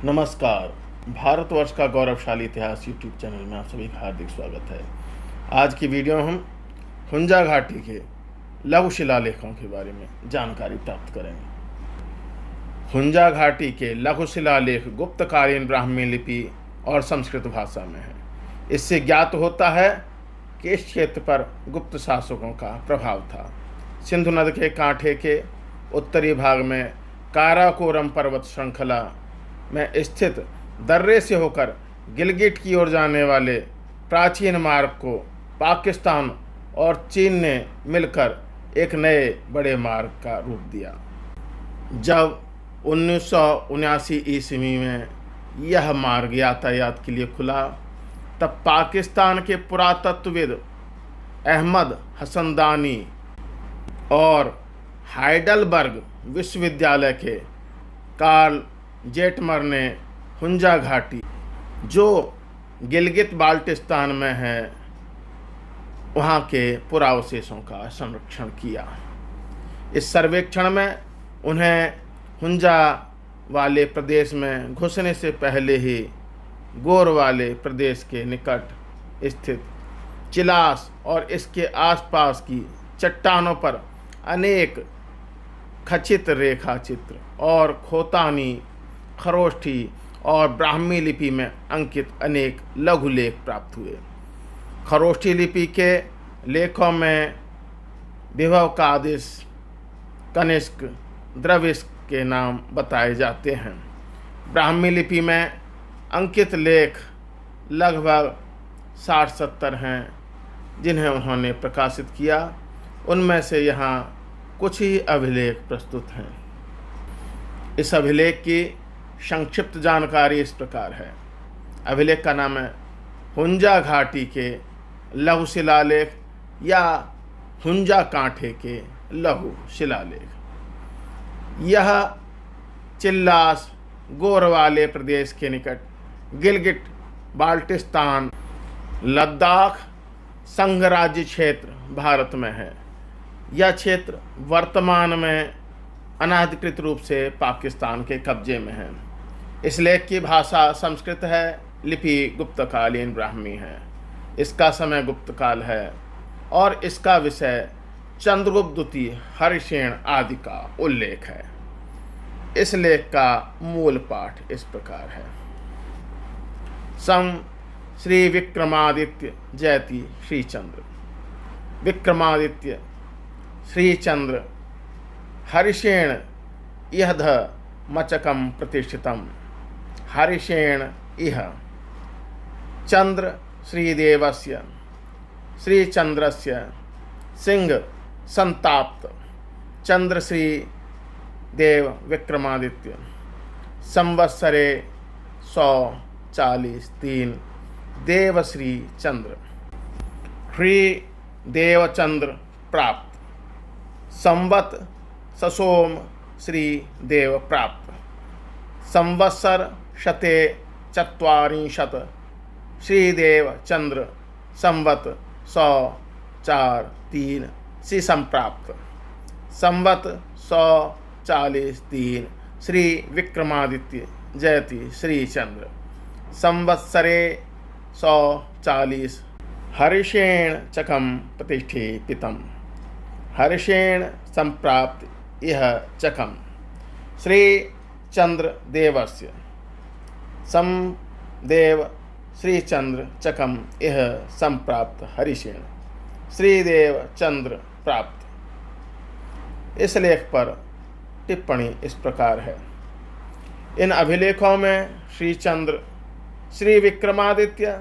नमस्कार। भारतवर्ष का गौरवशाली इतिहास यूट्यूब चैनल में आप सभी का हार्दिक स्वागत है। आज की वीडियो में हम हुंजा घाटी के लघु शिलालेखों के बारे में जानकारी प्राप्त करेंगे। हुंजा घाटी के लघु शिलालेख गुप्तकालीन ब्राह्मी लिपि और संस्कृत भाषा में है। इससे ज्ञात होता है कि इस क्षेत्र पर गुप्त शासकों का प्रभाव था। सिंधु नद के कांठे के उत्तरी भाग में काराकोरम पर्वत श्रृंखला में स्थित दर्रे से होकर गिलगिट की ओर जाने वाले प्राचीन मार्ग को पाकिस्तान और चीन ने मिलकर एक नए बड़े मार्ग का रूप दिया। जब 1979 ईस्वी में यह मार्ग यातायात के लिए खुला, तब पाकिस्तान के पुरातत्वविद अहमद हसनदानी और हाइडलबर्ग विश्वविद्यालय के कार्ल जेटमर ने हुंजा घाटी, जो गिलगित बाल्टिस्तान में है, वहाँ के पुरावशेषों का संरक्षण किया। इस सर्वेक्षण में उन्हें हुंजा वाले प्रदेश में घुसने से पहले ही गोर वाले प्रदेश के निकट स्थित चिलास और इसके आसपास की चट्टानों पर अनेक खचित रेखा चित्र और खोतानी, खरोष्ठी और ब्राह्मी लिपि में अंकित अनेक लघु लेख प्राप्त हुए। खरोष्ठी लिपि के लेखों में विभवकादिश, कनिष्क, द्रविश के नाम बताए जाते हैं। ब्राह्मी लिपि में अंकित लेख लगभग 60-70 हैं जिन्हें उन्होंने प्रकाशित किया। उनमें से यहाँ कुछ ही अभिलेख प्रस्तुत हैं। इस अभिलेख की संक्षिप्त जानकारी इस प्रकार है। अभिलेख का नाम है हुंजा घाटी के लघु शिलालेख या हुंजा कांठे के लघु शिलालेख। यह चिल्लास गोर वाले प्रदेश के निकट गिलगिट बाल्टिस्तान लद्दाख संघराज्य क्षेत्र भारत में है। यह क्षेत्र वर्तमान में अनाधिकृत रूप से पाकिस्तान के कब्जे में है। इस लेख की भाषा संस्कृत है, लिपि गुप्तकालीन ब्राह्मी है। इसका समय गुप्तकाल है और इसका विषय चंद्रगुप्त द्वितीय, हरिसेन आदि का उल्लेख है। इस लेख का मूल पाठ इस प्रकार है। सम श्री विक्रमादित्य जयति श्रीचंद्र। विक्रमादित्य श्रीचंद्र हरिसेन इह मचकम प्रतिष्ठितम। हरिसेन इह चंद्र श्रीदेवस्य श्रीचंद्रस्य सिंह संताप्त चंद्र श्री देव विक्रमादित्य संवत्सरे 143 देवश्री चंद्र श्री देवचंद्र प्राप्त। संवत ससोम श्री देव प्राप्त। संवत्सर शते 40 श्रीदेव चंद्र संवत 104-3 सी संप्राप्त। संवत 143 श्री विक्रमादित्य जयति श्रीचंद्र संवत्सरे 140 हरिसेन चकम प्रतिष्ठितम। हरिसेन संप्राप्त यह चकम श्री चंद्र देवस्य समदेव श्रीचंद्र चकम यह संप्राप्त हरिसेन श्रीदेव चंद्र प्राप्त। इस लेख पर टिप्पणी इस प्रकार है। इन अभिलेखों में श्रीचंद्र, श्री विक्रमादित्य,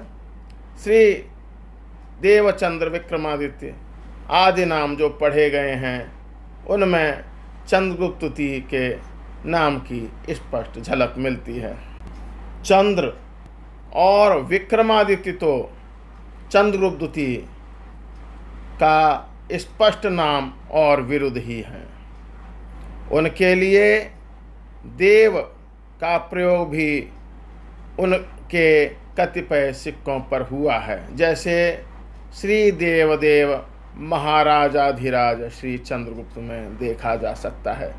श्री देवचंद्र विक्रमादित्य आदि नाम जो पढ़े गए हैं, उनमें चंद्रगुप्त द्वितीय के नाम की स्पष्ट झलक मिलती है। चंद्र और विक्रमादित्य तो चंद्रगुप्त द्वितीय का स्पष्ट नाम और विरुद्ध ही हैं। उनके लिए देव का प्रयोग भी उनके कतिपय सिक्कों पर हुआ है, जैसे श्री देवदेव महाराजाधिराज श्री चंद्रगुप्त में देखा जा सकता है।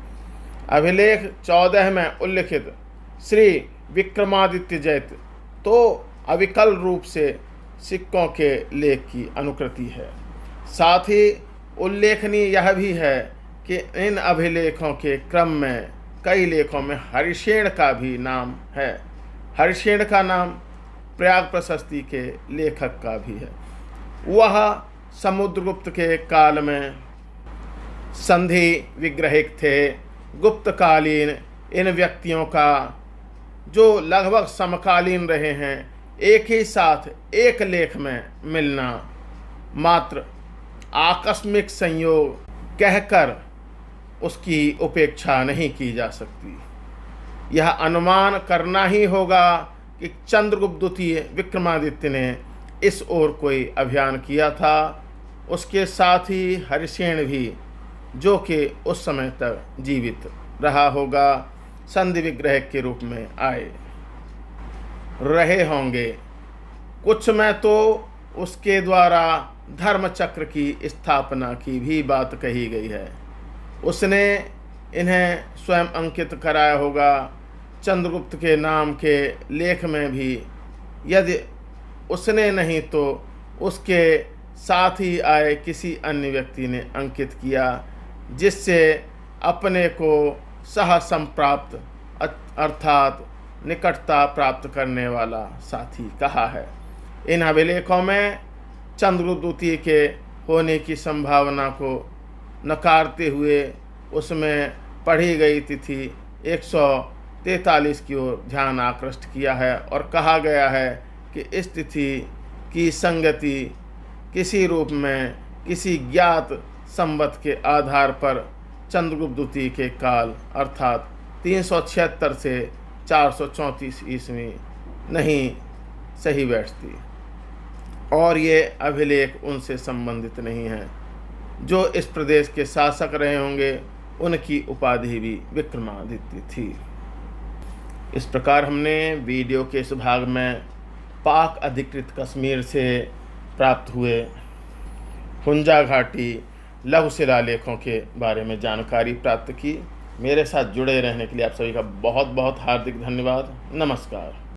अभिलेख 14 में उल्लिखित श्री विक्रमादित्य जयत तो अविकल रूप से सिक्कों के लेख की अनुकृति है। साथ ही उल्लेखनीय यह भी है कि इन अभिलेखों के क्रम में कई लेखों में हरिशेन का भी नाम है। हरिशेन का नाम प्रयाग प्रशस्ति के लेखक का भी है। वह समुद्रगुप्त के काल में संधि विग्रहिक थे। गुप्तकालीन इन व्यक्तियों का जो लगभग समकालीन रहे हैं, एक ही साथ एक लेख में मिलना मात्र आकस्मिक संयोग कहकर उसकी उपेक्षा नहीं की जा सकती। यह अनुमान करना ही होगा कि चंद्रगुप्त द्वितीय विक्रमादित्य ने इस ओर कोई अभियान किया था। उसके साथ ही हरिसेन भी, जो कि उस समय तक जीवित रहा होगा, संधि विग्रह के रूप में आए रहे होंगे। कुछ में तो उसके द्वारा धर्मचक्र की स्थापना की भी बात कही गई है। उसने इन्हें स्वयं अंकित कराया होगा। चंद्रगुप्त के नाम के लेख में भी यदि उसने नहीं तो उसके साथ ही आए किसी अन्य व्यक्ति ने अंकित किया, जिससे अपने को सह संप्राप्त अर्थात निकटता प्राप्त करने वाला साथी कहा है। इन अभिलेखों में चंद्रगुप्त द्वितीय के होने की संभावना को नकारते हुए उसमें पढ़ी गई तिथि 143 की ओर ध्यान आकृष्ट किया है और कहा गया है कि इस तिथि की संगति किसी रूप में किसी ज्ञात संवत के आधार पर चंद्रगुप्त द्वितीय के काल अर्थात 376 से 434 ईस्वी नहीं सही बैठती, और ये अभिलेख उनसे संबंधित नहीं हैं। जो इस प्रदेश के शासक रहे होंगे उनकी उपाधि भी विक्रमादित्य थी। इस प्रकार हमने वीडियो के इस भाग में पाक अधिकृत कश्मीर से प्राप्त हुए हुंजा घाटी लघु शिलालेखों के बारे में जानकारी प्राप्त की। मेरे साथ जुड़े रहने के लिए आप सभी का बहुत बहुत हार्दिक धन्यवाद। नमस्कार।